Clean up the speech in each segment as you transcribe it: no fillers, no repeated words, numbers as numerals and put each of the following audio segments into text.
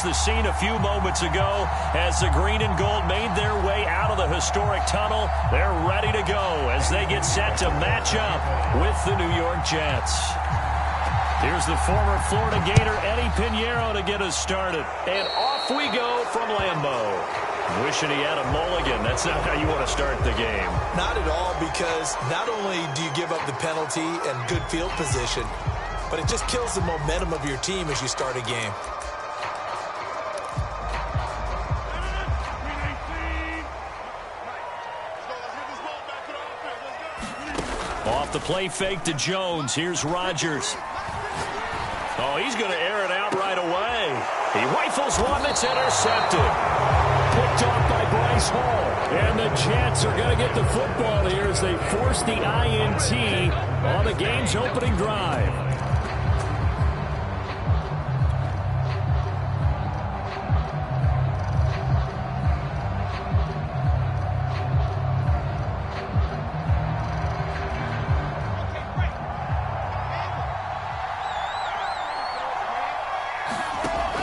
The scene a few moments ago as the green and gold made their way out of the historic tunnel. They're ready to go as they get set to match up with the New York Jets. Here's the former Florida Gator Eddie Pinheiro to get us started. And off we go from Lambeau. Wishing he had a mulligan. That's not how you want to start the game. Not at all, because not only do you give up the penalty and good field position, but it just kills the momentum of your team as you start a game. Off the play fake to Jones. Here's Rodgers. Oh, he's going to air it out right away. He rifles one that's intercepted. Picked off by Bryce Hall. And the Jets are going to get the football here as they force the INT on the game's opening drive.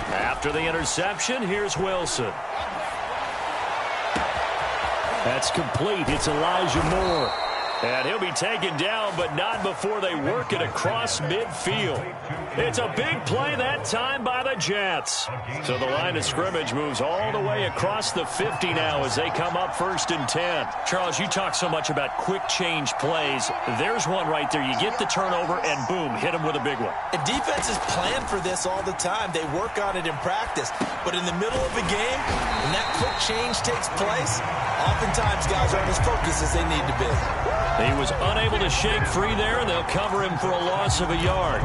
After the interception, here's Wilson. That's complete. It's Elijah Moore. And he'll be taken down, but not before they work it across midfield. It's a big play that time by the Jets. So the line of scrimmage moves all the way across the 50 now as they come up 1st and 10. Charles, you talk so much about quick change plays. There's one right there. You get the turnover and boom, hit them with a big one. And defenses plan for this all the time. They work on it in practice. But in the middle of the game, when that quick change takes place, oftentimes guys aren't as focused as they need to be. He was unable to shake free there, and they'll cover him for a loss of a yard.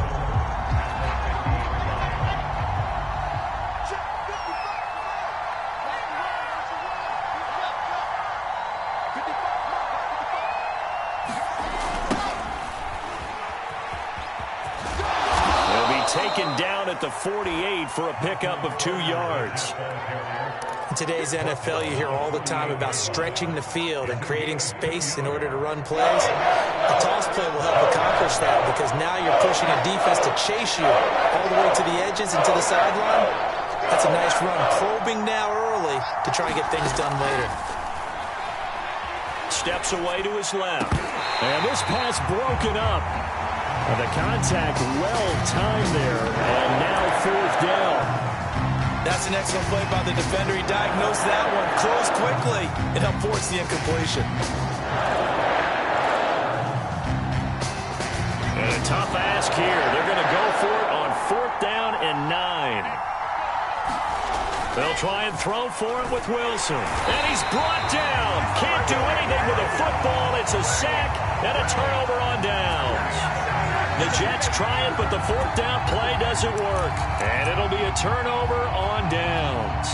He'll be taken down at the 48 for a pickup of 2 yards. In today's NFL, you hear all the time about stretching the field and creating space in order to run plays. A toss play will help accomplish that because now you're pushing a defense to chase you all the way to the edges and to the sideline. That's a nice run, probing now early to try and get things done later. Steps away to his left. And this pass broken up. And the contact well timed there. And now 4th down. That's an excellent play by the defender. He diagnosed that one, closed quickly, and helped force the incompletion. And a tough ask here. They're going to go for it on 4th down and 9. They'll try and throw for it with Wilson. And he's brought down. Can't do anything with a football. It's a sack and a turnover on downs. The Jets try it, but the 4th down play doesn't work. And it'll be a turnover on downs.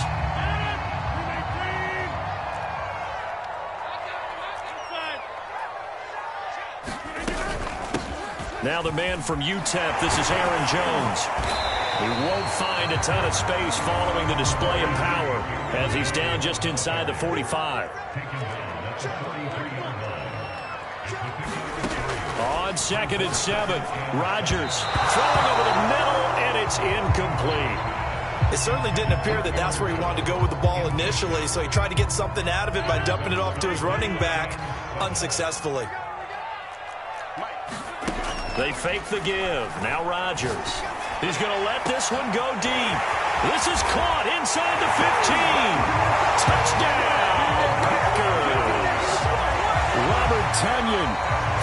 Now the man from UTEP, this is Aaron Jones. He won't find a ton of space following the display of power as he's down just inside the 45. On 2nd and 7, Rodgers throwing over the middle, and it's incomplete. It certainly didn't appear that that's where he wanted to go with the ball initially, so he tried to get something out of it by dumping it off to his running back unsuccessfully. They fake the give. Now Rodgers. He's going to let this one go deep. This is caught inside the 15. Touchdown, Packers. Robert Tonyan,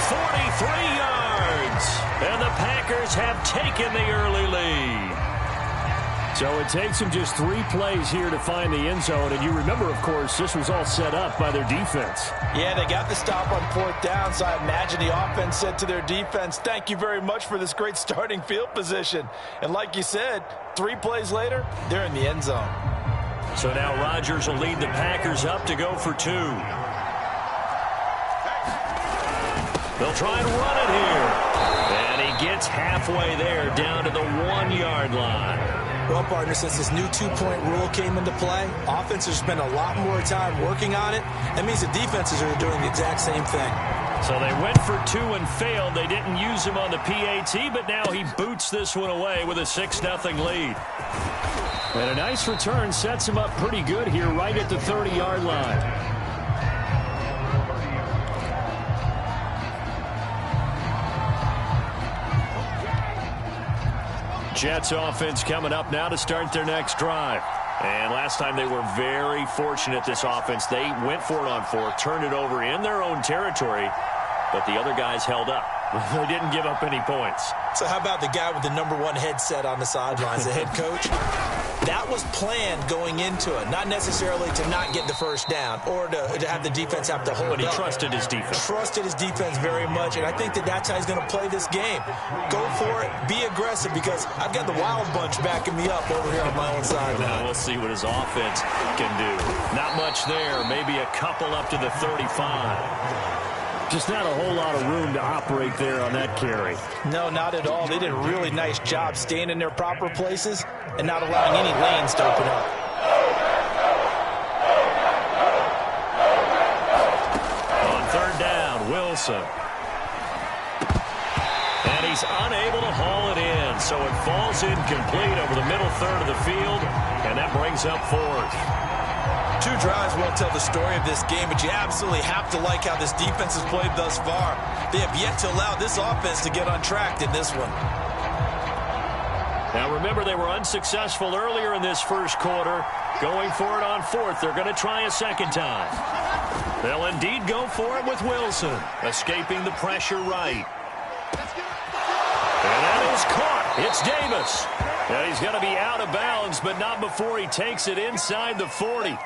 43 yards. And the Packers have taken the early lead. So it takes them just 3 plays here to find the end zone. And you remember, of course, this was all set up by their defense. Yeah, they got the stop on 4th down, so I imagine the offense said to their defense, thank you very much for this great starting field position. And like you said, 3 plays later, they're in the end zone. So now Rodgers will lead the Packers up to go for 2. They'll try and run it here. And he gets halfway there down to the 1-yard line. Well, partner, since this new 2-point rule came into play, offenses spend a lot more time working on it. That means the defenses are doing the exact same thing. So they went for 2 and failed. They didn't use him on the PAT, but now he boots this one away with a 6-0 lead. And a nice return sets him up pretty good here right at the 30-yard line. Jets offense coming up now to start their next drive. And last time they were very fortunate, this offense. They went for it on fourth, turned it over in their own territory, but the other guys held up. They didn't give up any points. So how about the guy with the #1 headset on the sidelines, the head coach? That was planned going into it, not necessarily to not get the first down or to have the defense have to hold But he up. trusted his defense. Trusted his defense very much, and I think that's how he's going to play this game. Go for it, be aggressive, because I've got the wild bunch backing me up over here on my own sideline. We'll see what his offense can do. Not much there, maybe a couple up to the 35. Just not a whole lot of room to operate there on that carry. No, not at all. They did a really nice job staying in their proper places and not allowing any lanes to open up. On third down, Wilson. And he's unable to haul it in, so it falls incomplete over the middle third of the field, and that brings up fourth. 2 drives won't tell the story of this game, but you absolutely have to like how this defense has played thus far. They have yet to allow this offense to get untracked in this one. Now remember, they were unsuccessful earlier in this first quarter. Going for it on fourth. They're going to try a second time. They'll indeed go for it with Wilson, escaping the pressure right. And that is caught. It's Davis. And he's going to be out of bounds, but not before he takes it inside the 40.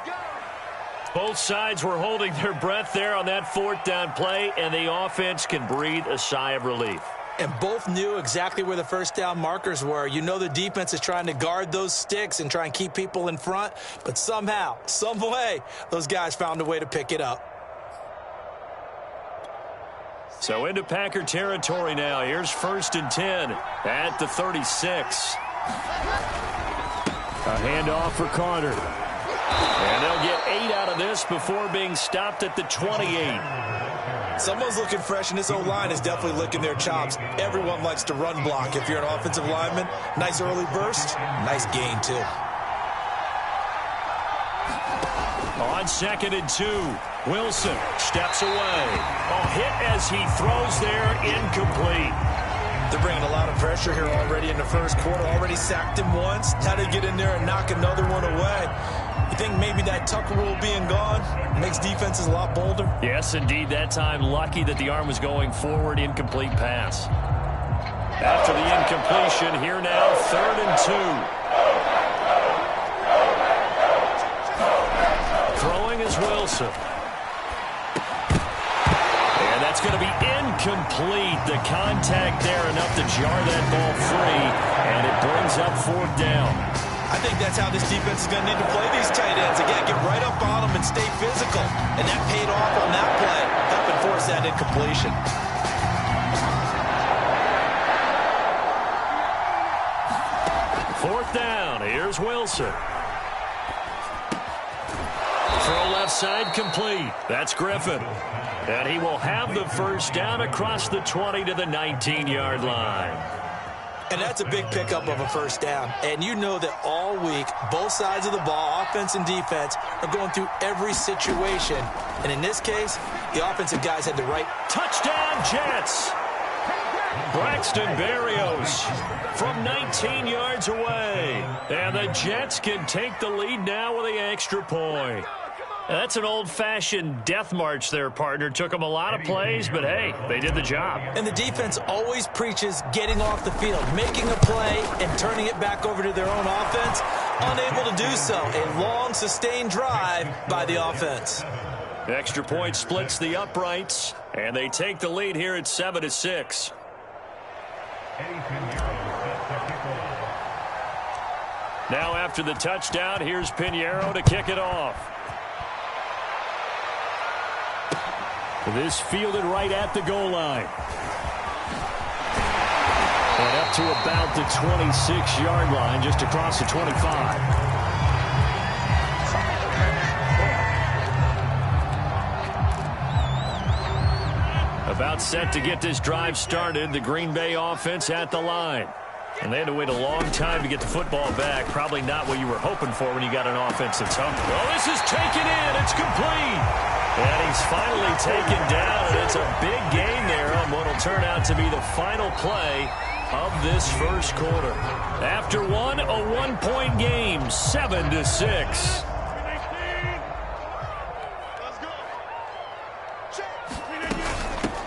Both sides were holding their breath there on that fourth down play, and the offense can breathe a sigh of relief. And both knew exactly where the first down markers were. You know the defense is trying to guard those sticks and try and keep people in front, but somehow, some way, those guys found a way to pick it up. So into Packer territory now. Here's 1st and 10 at the 36. A handoff for Carter. And they'll get 8 out of this before being stopped at the 28. Someone's looking fresh, and this O-line is definitely licking their chops. Everyone likes to run block. If you're an offensive lineman, nice early burst, nice gain too. On 2nd and 2, Wilson steps away. A hit as he throws there, incomplete. They're bringing a lot of pressure here already in the first quarter. Already sacked him once. Had to get in there and knock another one away. You think maybe that Tucker rule being gone makes defenses a lot bolder? Yes, indeed. That time, lucky that the arm was going forward. Incomplete pass. After the incompletion, here now, 3rd and 2. Throwing is Wilson. And that's going to be incomplete. The contact there enough to jar that ball free, and it brings up 4th down. I think that's how this defense is going to need to play these tight ends. Again, get right up on them and stay physical. And that paid off on that play, helping force that incompletion. Fourth down. Here's Wilson. Throw left side complete. That's Griffin. And he will have the first down across the 20 to the 19-yard line. And that's a big pickup of a first down. And you know that all week, both sides of the ball, offense and defense, are going through every situation. And in this case, the offensive guys had the right. Touchdown, Jets! Braxton Berrios from 19 yards away. And the Jets can take the lead now with the extra point. That's an old-fashioned death march there, partner. Took them a lot of plays, but, hey, they did the job. And the defense always preaches getting off the field, making a play, and turning it back over to their own offense. Unable to do so. A long, sustained drive by the offense. Extra point splits the uprights, and they take the lead here at 7-6. Now after the touchdown, here's Pinheiro to kick it off. This fielded right at the goal line. And up to about the 26-yard line, just across the 25. About set to get this drive started. The Green Bay offense at the line. And they had to wait a long time to get the football back. Probably not what you were hoping for when you got an offense that's hungry. Well, this is taken in. It's complete. And he's finally taken down, and it's a big gain there on what will turn out to be the final play of this first quarter. After one, a one-point game, 7-6.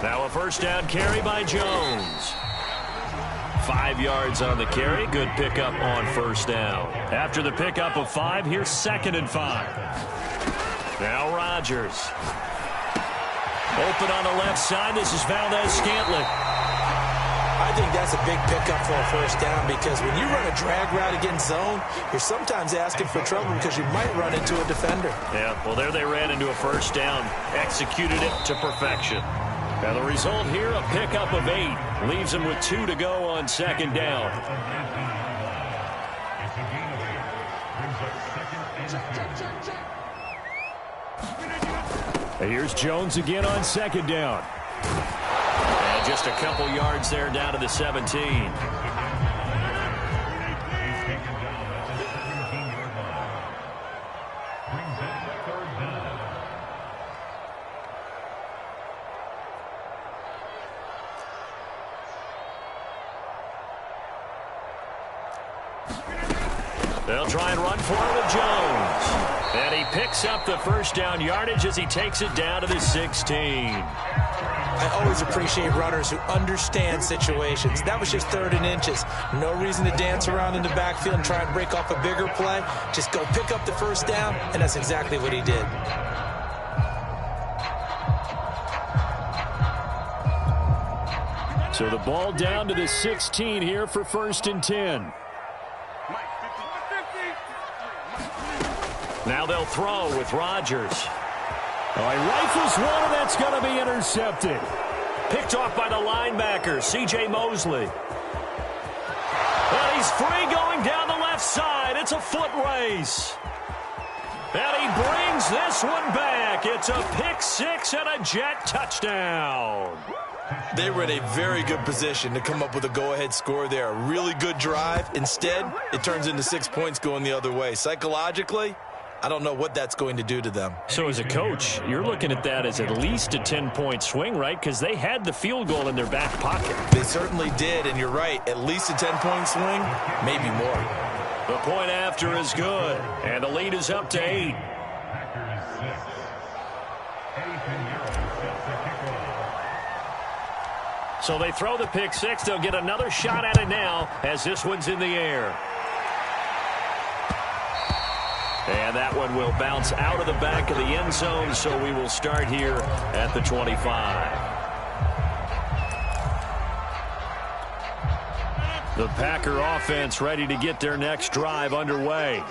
Now a first down carry by Jones. 5 yards on the carry. Good pickup on first down. After the pickup of 5, here's 2nd and 5. Now Rodgers. Open on the left side. This is Valdez-Scantling. I think that's a big pickup for a first down because when you run a drag route against zone, you're sometimes asking for trouble because you might run into a defender. Yeah, well, there they ran into a first down. Executed it to perfection. Now the result here, a pickup of 8. Leaves them with 2 to go on 2nd down. And here's Jones again on 2nd down. And just a couple yards there down to the 17. They'll try and run for it with Jones. And he picks up the first down yardage as he takes it down to the 16. I always appreciate runners who understand situations. That was just 3rd and inches. No reason to dance around in the backfield and try and break off a bigger play. Just go pick up the first down, and that's exactly what he did. So the ball down to the 16 here for 1st and 10. Now they'll throw with Rodgers. Oh, he rifles one, and that's going to be intercepted. Picked off by the linebacker, C.J. Mosley. And he's free going down the left side. It's a foot race. And he brings this one back. It's a pick 6 and a Jet touchdown. They were in a very good position to come up with a go-ahead score there. A really good drive. Instead, it turns into 6 points going the other way. Psychologically, I don't know what that's going to do to them. So as a coach, you're looking at that as at least a 10-point swing, right? Because they had the field goal in their back pocket. They certainly did, and you're right. At least a 10-point swing, maybe more. The point after is good, and the lead is up to 8. So they throw the pick 6. They'll get another shot at it now as this one's in the air. And that one will bounce out of the back of the end zone, so we will start here at the 25. The Packer offense ready to get their next drive underway.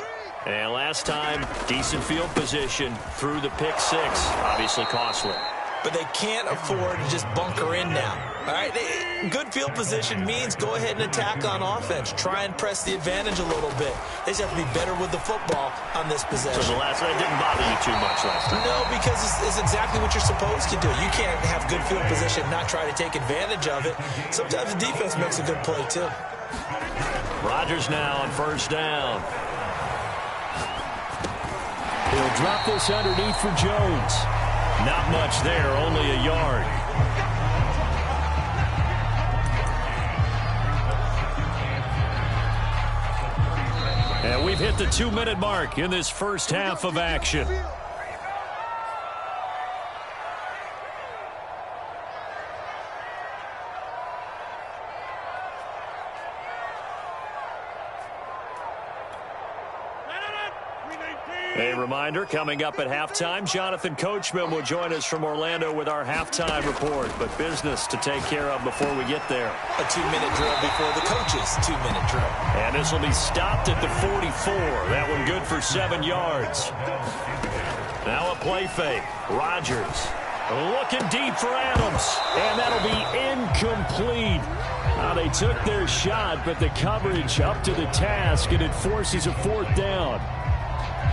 And last time, decent field position through the pick 6. Obviously costly. But they can't afford to just bunker in now. All right, good field position means go ahead and attack on offense. Try and press the advantage a little bit. They just have to be better with the football on this possession. So the last one didn't bother you too much last time? No, because it's exactly what you're supposed to do. You can't have good field position and not try to take advantage of it. Sometimes the defense makes a good play, too. Rodgers now on first down. He'll drop this underneath for Jones. Not much there, only a yard. And we've hit the 2-minute mark in this first half of action. A reminder, coming up at halftime, Jonathan Coachman will join us from Orlando with our halftime report. But business to take care of before we get there. A 2-minute drill before the coach's 2-minute drill. And this will be stopped at the 44. That one good for 7 yards. Now a play fake. Rodgers looking deep for Adams. And that'll be incomplete. Now they took their shot, but the coverage up to the task, and it forces a 4th down.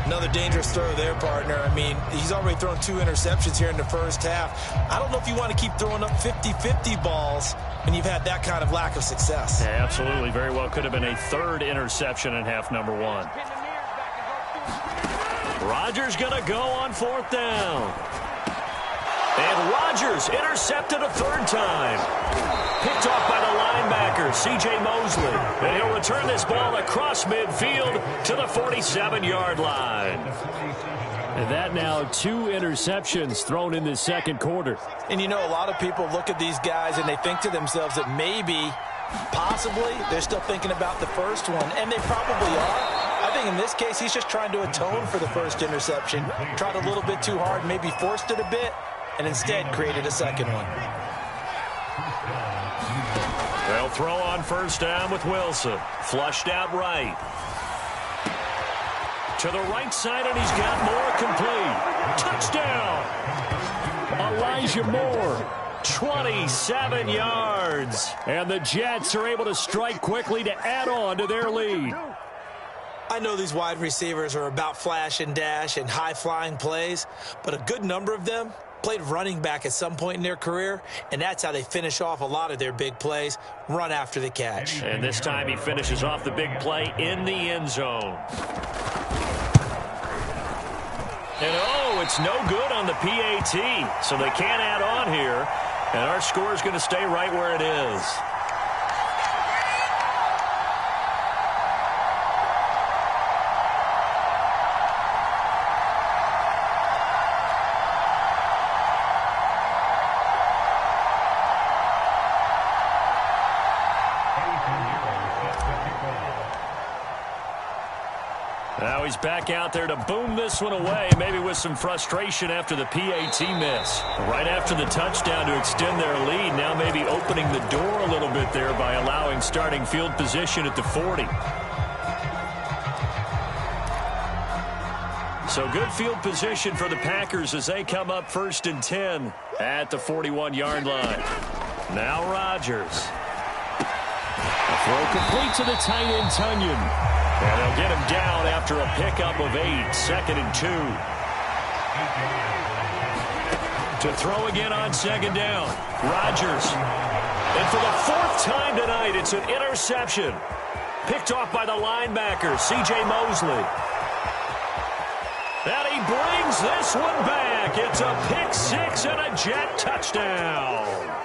Another dangerous throw there, partner. I mean, he's already thrown 2 interceptions here in the first half. I don't know if you want to keep throwing up 50-50 balls when you've had that kind of lack of success. Yeah, absolutely. Very well could have been a 3rd interception in half number 1. Rodgers going to go on 4th down. And Rodgers intercepted a 3rd time. Picked off by the linebacker, C.J. Mosley. And he'll return this ball across midfield to the 47-yard line. And that now 2 interceptions thrown in this second quarter. And you know, a lot of people look at these guys and they think to themselves that maybe, possibly, they're still thinking about the first one. And they probably are. I think in this case, he's just trying to atone for the first interception. Tried a little bit too hard, maybe forced it a bit, and instead created a second one. They'll throw on 1st down with Wilson. Flushed out right. To the right side, and he's got Moore complete. Touchdown! Elijah Moore. 27 yards. And the Jets are able to strike quickly to add on to their lead. I know these wide receivers are about flash and dash and high-flying plays, but a good number of them played running back at some point in their career, and that's how they finish off a lot of their big plays, run after the catch. And this time he finishes off the big play in the end zone. And oh, it's no good on the PAT, so they can't add on here, and our score is going to stay right where it is. Now he's back out there to boom this one away, maybe with some frustration after the PAT miss. Right after the touchdown to extend their lead, now maybe opening the door a little bit there by allowing starting field position at the 40. So good field position for the Packers as they come up 1st and 10 at the 41-yard line. Now Rodgers. A throw complete to the tight end, Tunyon. And they'll get him down after a pickup of 8, 2nd and 2. To throw again on 2nd down. Rodgers. And for the 4th time tonight, it's an interception. Picked off by the linebacker, C.J. Mosley. And he brings this one back. It's a pick 6 and a Jet touchdown.